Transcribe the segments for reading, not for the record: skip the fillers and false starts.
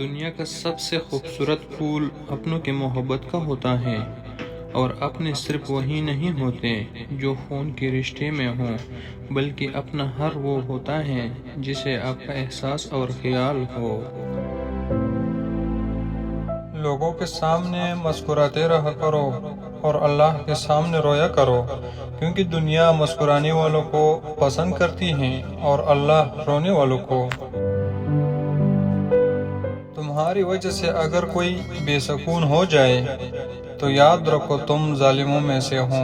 دنیا کا سب سے خوبصورت پھول اپنوں کی محبت کا ہوتا ہے، اور اپنے صرف وہی نہیں ہوتے جو خون کے رشتے میں ہوں، بلکہ اپنا ہر وہ ہوتا ہے جسے آپ کا احساس اور خیال ہو۔ لوگوں کے سامنے مسکراتے رہا کرو اور اللہ کے سامنے رویا کرو، کیونکہ دنیا مسکرانے والوں کو پسند کرتی ہے اور اللہ رونے والوں کو۔ تمہاری وجہ سے اگر کوئی بے سکون ہو جائے تو یاد رکھو تم ظالموں میں سے ہو۔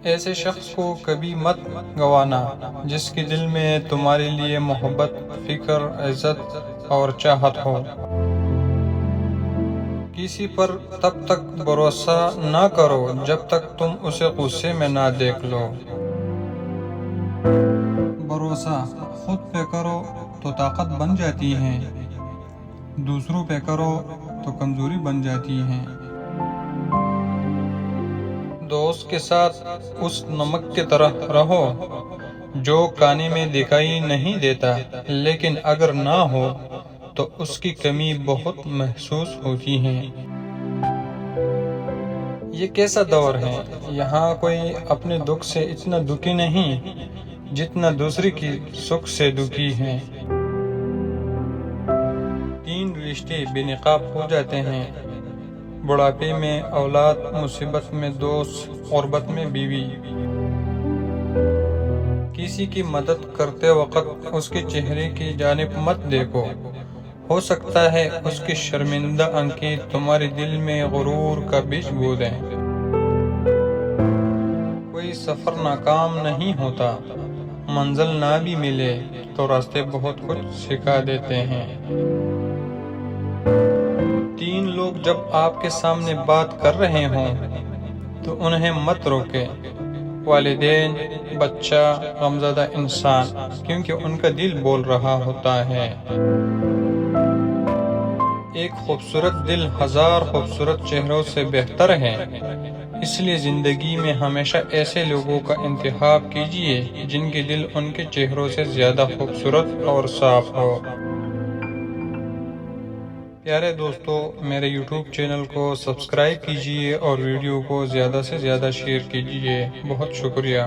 ایسے شخص کو کبھی مت گنوانا جس کے دل میں تمہارے لیے محبت، فکر، عزت اور چاہت ہو۔ کسی پر تب تک بھروسہ نہ کرو جب تک تم اسے غصے میں نہ دیکھ لو۔ بھروسہ خود پہ کرو تو طاقت بن جاتی ہے، دوسروں پہ کرو تو کمزوری بن جاتی ہے۔ دوست کے ساتھ اس نمک کی طرح رہو جو کھانے میں دکھائی نہیں دیتا، لیکن اگر نہ ہو تو اس کی کمی بہت محسوس ہوتی ہے۔ یہ کیسا دور ہے، یہاں کوئی اپنے دکھ سے اتنا دکھی نہیں جتنا دوسری کی سکھ سے دکھی ہے۔ 3 رشتے بے نقاب ہو جاتے ہیں: بڑھاپے میں اولاد، مصیبت میں دوست، غربت میں بیوی۔ کسی کی مدد کرتے وقت اس کے چہرے کی جانب مت دیکھو، ہو سکتا ہے اس کی شرمندہ آنکھیں تمہارے دل میں غرور کا بیج بو دیں۔ کوئی سفر ناکام نہیں ہوتا، منزل نہ بھی ملے تو راستے بہت کچھ سکھا دیتے ہیں۔ 3 لوگ جب آپ کے سامنے بات کر رہے ہوں تو انہیں مت روکے: والدین، بچہ، غمزدہ انسان، کیونکہ ان کا دل بول رہا ہوتا ہے۔ ایک خوبصورت دل 1000 خوبصورت چہروں سے بہتر ہے، اس لیے زندگی میں ہمیشہ ایسے لوگوں کا انتخاب کیجیے جن کے دل ان کے چہروں سے زیادہ خوبصورت اور صاف ہو۔ پیارے دوستو، میرے یوٹیوب چینل کو سبسکرائب کیجیے اور ویڈیو کو زیادہ سے زیادہ شیئر کیجیے۔ بہت شکریہ۔